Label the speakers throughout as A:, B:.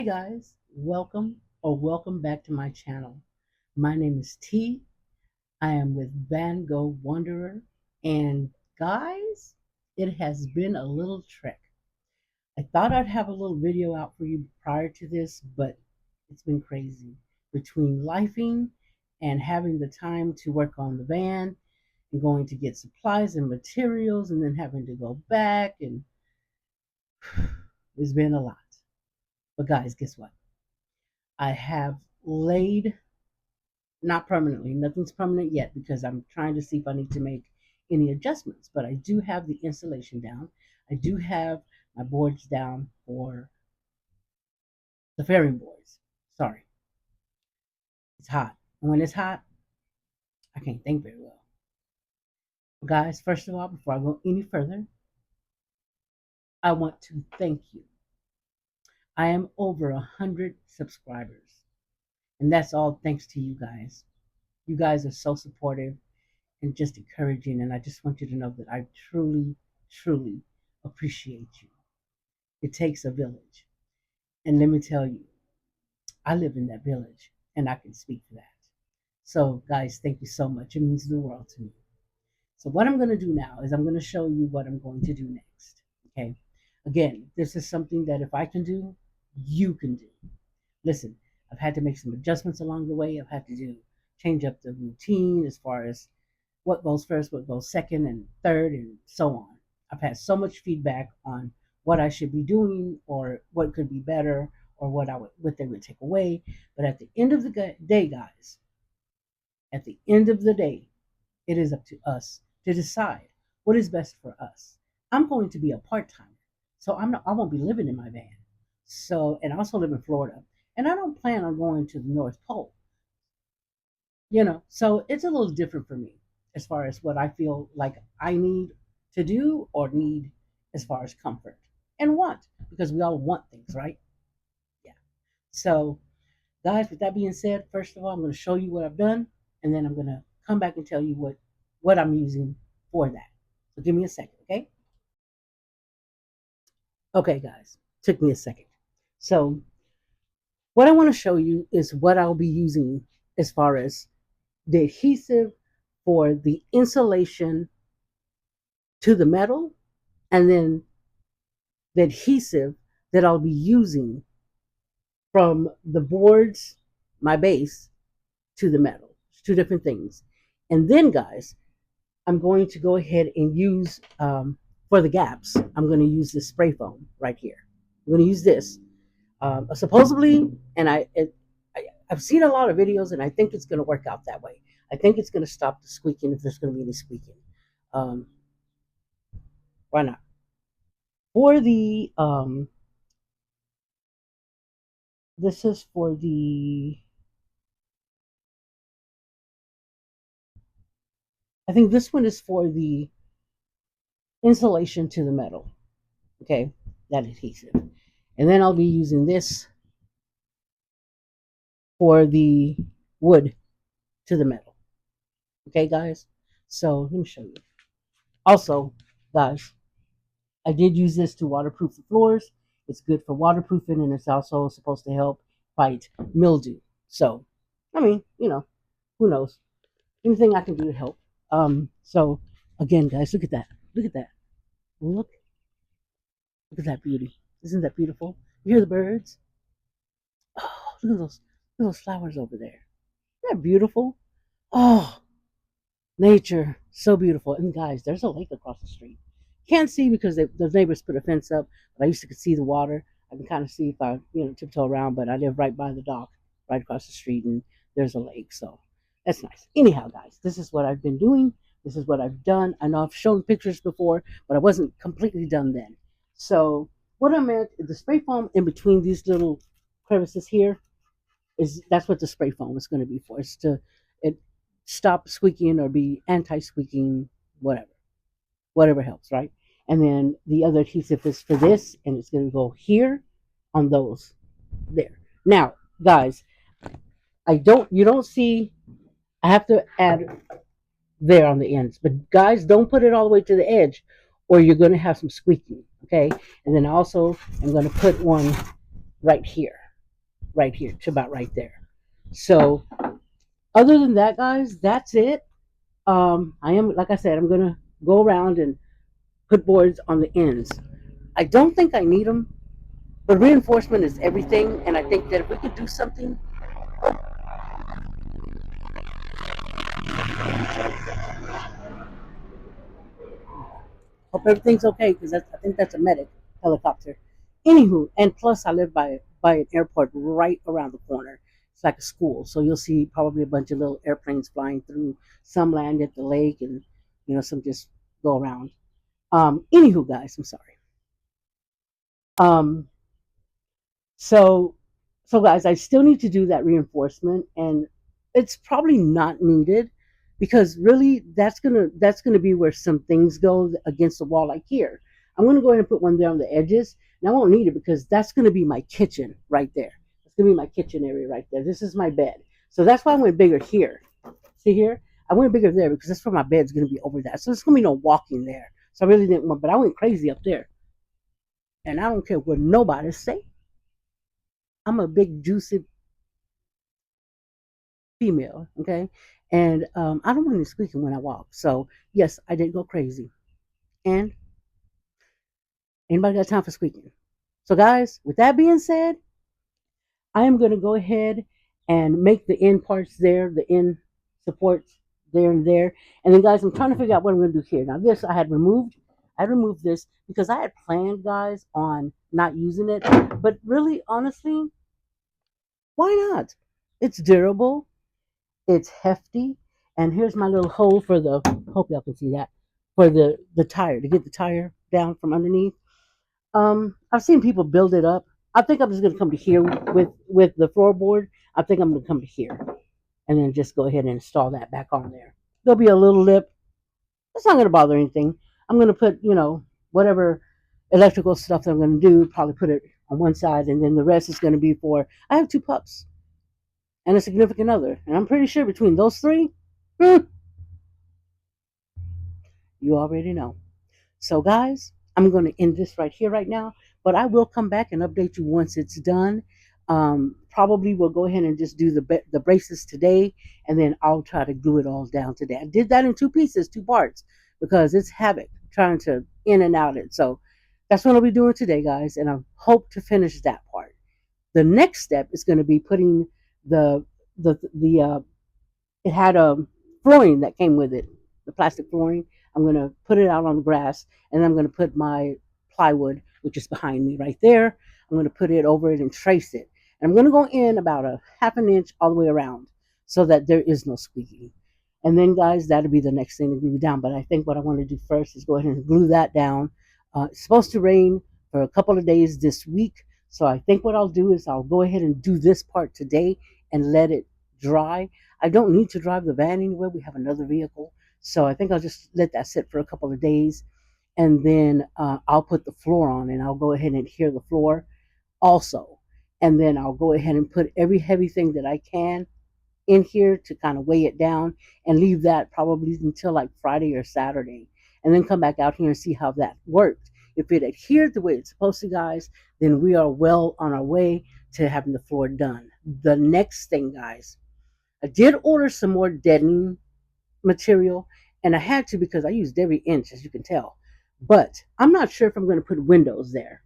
A: Hey guys, welcome back to my channel. My name is T. I am with VanGo Wanderer, and guys, it has been a little trek. I thought I'd have a little video out for you prior to this, but it's been crazy. Between lifing and having the time to work on the van and going to get supplies and materials and then having to go back, and it's been a lot. But guys, guess what? I have laid, not permanently, nothing's permanent yet because I'm trying to see if I need to make any adjustments. But I do have the installation down. I do have my boards down for the fairing boards. Sorry, it's hot. And when it's hot, I can't think very well. But guys, first of all, before I go any further, I want to thank you. I am over 100 subscribers, and that's all thanks to you guys. You guys are so supportive and just encouraging. And I just want you to know that I truly, truly appreciate you. It takes a village. And let me tell you, I live in that village and I can speak for that. So, guys, thank you so much. It means the world to me. So, what I'm going to do now is I'm going to show you what I'm going to do next. Okay. Again, this is something that if I can do, you can do. Listen, I've had to make some adjustments along the way. I've had to change up the routine as far as what goes first, what goes second and third, and so on. I've had so much feedback on what I should be doing or what could be better or what they would take away. But at the end of the day, guys, at the end of the day, it is up to us to decide what is best for us. I'm going to be a part timer, so I won't be living in my van. So, and I also live in Florida, and I don't plan on going to the North Pole. So it's a little different for me as far as what I feel like I need to do or need as far as comfort and want, because we all want things, right? Yeah. So, guys, with that being said, first of all, I'm going to show you what I've done, and then I'm going to come back and tell you what I'm using for that. So give me a second, okay? Okay, guys, took me a second. So what I want to show you is what I'll be using as far as the adhesive for the insulation to the metal, and then the adhesive that I'll be using from the boards, my base, to the metal. It's two different things. And then, guys, I'm going to go ahead and use, for the gaps, I'm going to use this spray foam right here. I'm going to use this. Supposedly, and I've seen a lot of videos, and I think it's going to work out that way. I think it's going to stop the squeaking if there's going to be any squeaking. Um, why not? For the this is for the, I think this one is for the insulation to the metal. Okay, that adhesive. And then I'll be using this for the wood to the metal. Okay, guys? So let me show you. Also, guys, I did use this to waterproof the floors. It's good for waterproofing, and it's also supposed to help fight mildew. So, I mean, who knows? Anything I can do to help. So again, guys, look at that. Look at that. Look at that beauty. Isn't that beautiful? You hear the birds? Oh, look at those flowers over there. Isn't that beautiful? Oh, nature, so beautiful. And guys, there's a lake across the street. Can't see because the neighbors put a fence up, but I used to see the water. I can kind of see if I, tiptoe around, but I live right by the dock, right across the street, and there's a lake, so that's nice. Anyhow, guys, this is what I've been doing. This is what I've done. I know I've shown pictures before, but I wasn't completely done then. So what I meant is the spray foam in between these little crevices here that's what the spray foam is going to be for. It's to it stop squeaking or be anti-squeaking, whatever helps, right? And then the other adhesive is for this, and it's going to go here on those there. Now, guys, you don't see, I have to add there on the ends, but guys, don't put it all the way to the edge, or you're going to have some squeaking, okay? And then also, I'm going to put one right here. right here to about right there. So other than that, guys, that's it. I am, like I said, I'm gonna go around and put boards on the ends. I don't think I need them, but reinforcement is everything, and I think that if we could do something, hope everything's okay because I think that's a medic helicopter. Anywho, and plus I live by an airport right around the corner. It's like a school, so you'll see probably a bunch of little airplanes flying through. Some land at the lake, and some just go around. Anywho, guys, I'm sorry. Um, So, so guys, I still need to do that reinforcement, and it's probably not needed because really that's gonna be where some things go against the wall, like here. I'm gonna go ahead and put one there on the edges, and I won't need it because that's gonna be my kitchen right there. It's gonna be my kitchen area right there. This is my bed, so that's why I went bigger here. See here, I went bigger there because that's where my bed's gonna be over that. So there's gonna be no walking there. So I really didn't want, but I went crazy up there, and I don't care what nobody say. I'm a big juicy female, okay? And I don't want any squeaking when I walk. So yes, I did go crazy. And anybody got time for squeaking? So guys, with that being said, I am going to go ahead and make the end parts there, the end supports there and there. And then guys, I'm trying to figure out what I'm going to do here. Now this I had removed. I removed this because I had planned, guys, on not using it. But really, honestly, why not? It's durable. It's hefty. And here's my little hole for the, hope y'all can see that, for the tire, to get the tire down from underneath. I've seen people build it up. I think I'm just gonna come to here with the floorboard. I think I'm gonna come to here and then just go ahead and install that back on there. There'll be a little lip. It's not gonna bother anything. I'm gonna put, whatever electrical stuff that I'm gonna do, probably put it on one side, and then the rest is gonna be for, I have two pups and a significant other. And I'm pretty sure between those three, hmm, you already know. So, guys, I'm going to end this right here, right now, but I will come back and update you once it's done. Probably we'll go ahead and just do the braces today, and then I'll try to glue it all down today. I did that in two pieces, two parts, because it's havoc trying to in and out it. So that's what I'll be doing today, guys, and I hope to finish that part. The next step is going to be putting the the it had a flooring that came with it, the plastic flooring. I'm going to put it out on the grass, and I'm going to put my plywood, which is behind me right there. I'm going to put it over it and trace it. And I'm going to go in about a half an inch all the way around so that there is no squeaking. And then, guys, that'll be the next thing to glue down. But I think what I want to do first is go ahead and glue that down. It's supposed to rain for a couple of days this week. So I think what I'll do is I'll go ahead and do this part today and let it dry. I don't need to drive the van anywhere. We have another vehicle. So I think I'll just let that sit for a couple of days. And then I'll put the floor on, and I'll go ahead and adhere the floor also. And then I'll go ahead and put every heavy thing that I can in here to kind of weigh it down, and leave that probably until like Friday or Saturday. And then come back out here and see how that worked. If it adhered the way it's supposed to, guys, then we are well on our way to having the floor done. The next thing, guys, I did order some more deadening material, and I had to because I used every inch, as you can tell. But I'm not sure if I'm going to put windows there.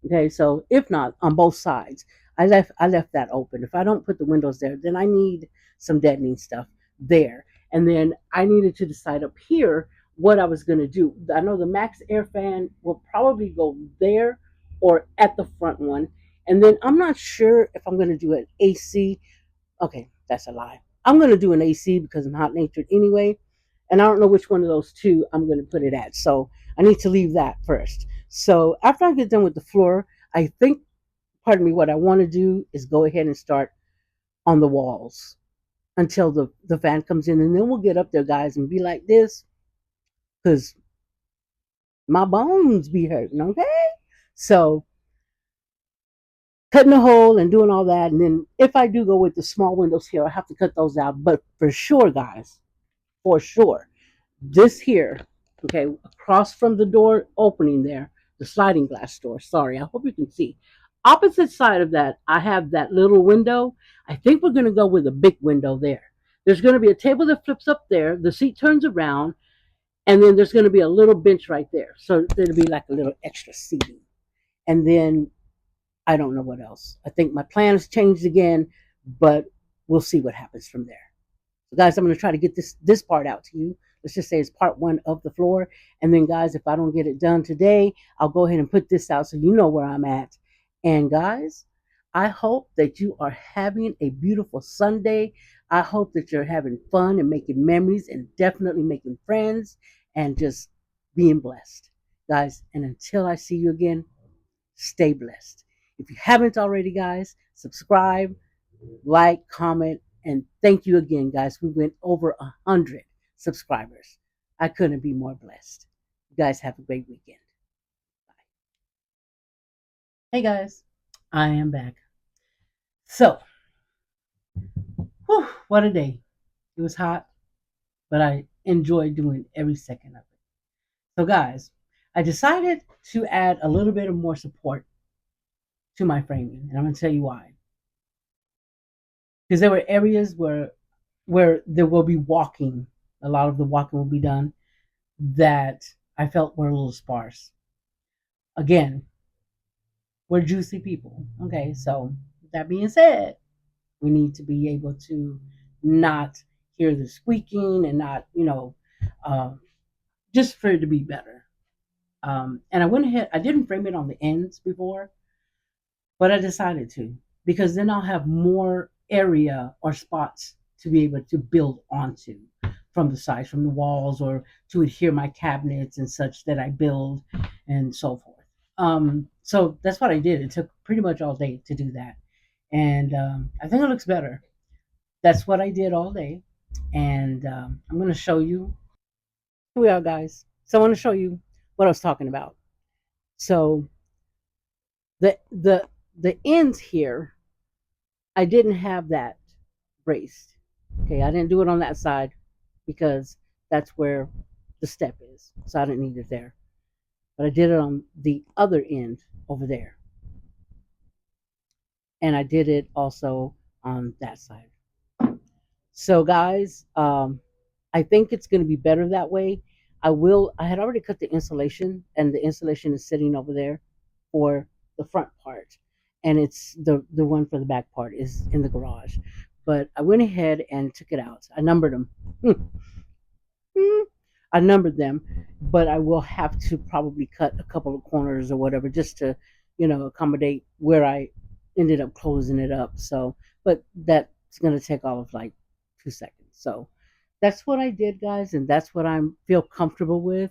A: Okay, so if not on both sides, I left that open. If I don't put the windows there, then I need some deadening stuff there. And then I needed to decide up here what I was going to do. I know the max air fan will probably go there or at the front one. And then I'm not sure if I'm going to do an AC. Okay, that's a lie. I'm going to do an AC because I'm hot natured anyway. And I don't know which one of those two I'm going to put it at. So I need to leave that first. So after I get done with the floor, I think, pardon me, what I want to do is go ahead and start on the walls until the fan comes in. And then we'll get up there, guys, and be like this because my bones be hurting, okay? So cutting a hole and doing all that. And then if I do go with the small windows here, I have to cut those out. But for sure, guys, for sure, this here, okay, across from the door opening there, the sliding glass door. Sorry, I hope you can see. Opposite side of that, I have that little window. I think we're going to go with a big window there. There's going to be a table that flips up there. The seat turns around, and then there's going to be a little bench right there. So it'll be like a little extra seating. And then I don't know what else. I think my plan has changed again, but we'll see what happens from there. So guys, I'm going to try to get this part out to you. Let's just say it's part one of the floor. And then guys, if I don't get it done today, I'll go ahead and put this out so you know where I'm at. And guys, I hope that you are having a beautiful Sunday. I hope that you're having fun and making memories and definitely making friends and just being blessed. Guys, and until I see you again, stay blessed. If you haven't already, guys, subscribe, like, comment, and thank you again, guys. We went over 100 subscribers. I couldn't be more blessed. You guys have a great weekend. Bye. Hey, guys, I am back. So, whew, what a day. It was hot, but I enjoyed doing every second of it. So, guys, I decided to add a little bit of more support to my framing, and I'm going to tell you why. Because there were areas where there will be walking, a lot of the walking will be done, that I felt were a little sparse. Again, we're juicy people. Okay, so that being said, we need to be able to not hear the squeaking and not, um, just for it to be better. And I went ahead, I didn't frame it on the ends before, but I decided to because then I'll have more area or spots to be able to build onto from the sides, from the walls, or to adhere my cabinets and such that I build and so forth. So that's what I did. It took pretty much all day to do that. And I think it looks better. That's what I did all day. And I'm going to show you. Here we are, guys. So I want to show you what I was talking about. So the the the ends here, I didn't have that braced. Okay, I didn't do it on that side because that's where the step is. So I didn't need it there. But I did it on the other end over there. And I did it also on that side. So guys, I think it's going to be better that way. I had already cut the insulation and the insulation is sitting over there for the front part. And it's the one for the back part is in the garage. But I went ahead and took it out. I numbered them. I numbered them, but I will have to probably cut a couple of corners or whatever just to, accommodate where I ended up closing it up. So, but that's going to take all of like 2 seconds. So that's what I did, guys, and that's what I feel comfortable with.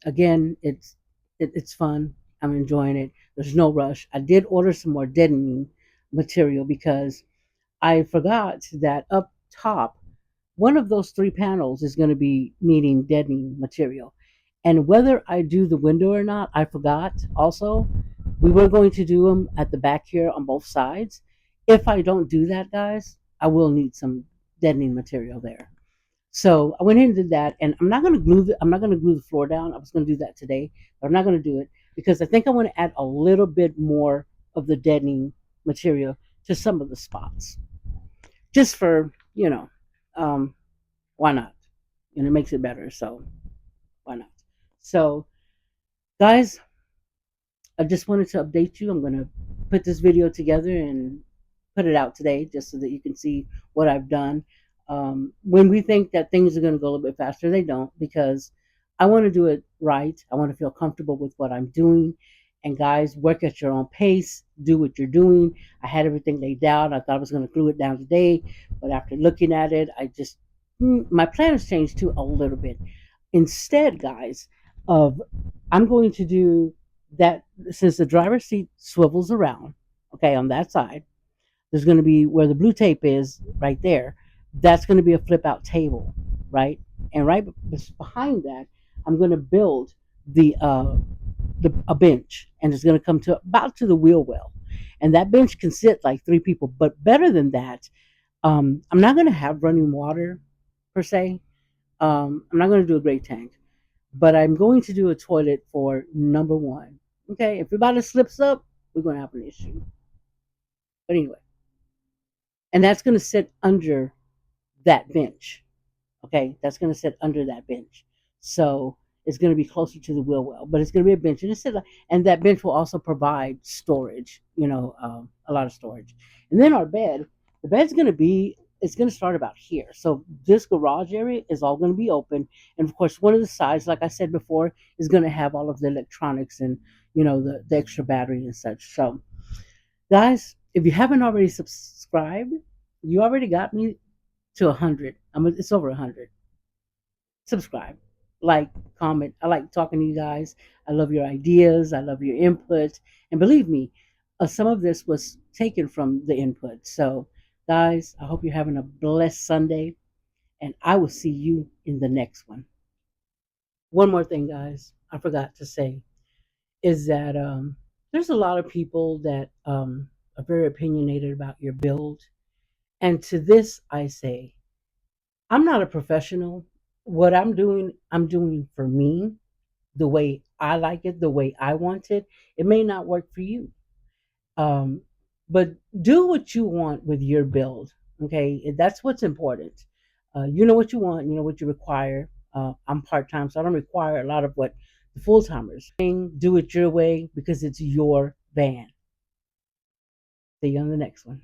A: Again, it's fun. I'm enjoying it. There's no rush. I did order some more deadening material because I forgot that up top one of those three panels is going to be needing deadening material. And whether I do the window or not, I forgot also. We were going to do them at the back here on both sides. If I don't do that, guys, I will need some deadening material there. So I went in and did that, and I'm not going to glue the floor down. I was going to do that today, but I'm not going to do it because I think I want to add a little bit more of the deadening material to some of the spots, just for um, why not? And it makes it better, so why not? So, guys, I just wanted to update you. I'm going to put this video together and put it out today just so that you can see what I've done. When we think that things are going to go a little bit faster, they don't because I want to do it right. I want to feel comfortable with what I'm doing. And guys, work at your own pace. Do what you're doing. I had everything laid out. I thought I was going to glue it down today, but after looking at it, my plan has changed too a little bit. Instead, guys, of I'm going to do that since the driver's seat swivels around, okay, on that side, there's going to be where the blue tape is right there. That's going to be a flip out table, right? And right behind that, I'm going to build the a bench, and it's going to come to about to the wheel well, and that bench can sit like three people. But better than that, I'm not going to have running water per se. I'm not going to do a great tank, but I'm going to do a toilet for number one. Okay, if your body slips up, we're going to have an issue. But anyway, and that's going to sit under that bench. Okay, that's going to sit under that bench. So it's going to be closer to the wheel well, but it's going to be a bench, and and that bench will also provide storage. A lot of storage. And then our bed, the bed's going to be it's going to start about here. So this garage area is all going to be open, and of course, one of the sides, like I said before, is going to have all of the electronics and the extra battery and such. So, guys, if you haven't already subscribed, you already got me to 100. It's over 100. Subscribe, like, comment. I like talking to you guys. I love your ideas. I love your input. And believe me, some of this was taken from the input. So, guys, I hope you're having a blessed Sunday, and I will see you in the next one. One more thing, guys, I forgot to say is that there's a lot of people that are very opinionated about your build. And to this, I say, I'm not a professional. What I'm doing for me, the way I like it, the way I want it. It may not work for you. Um, but do what you want with your build. Okay, that's what's important. You know what you want, you know what you require. I'm part time, so I don't require a lot of what the full timers. Do it your way because it's your van. See you on the next one.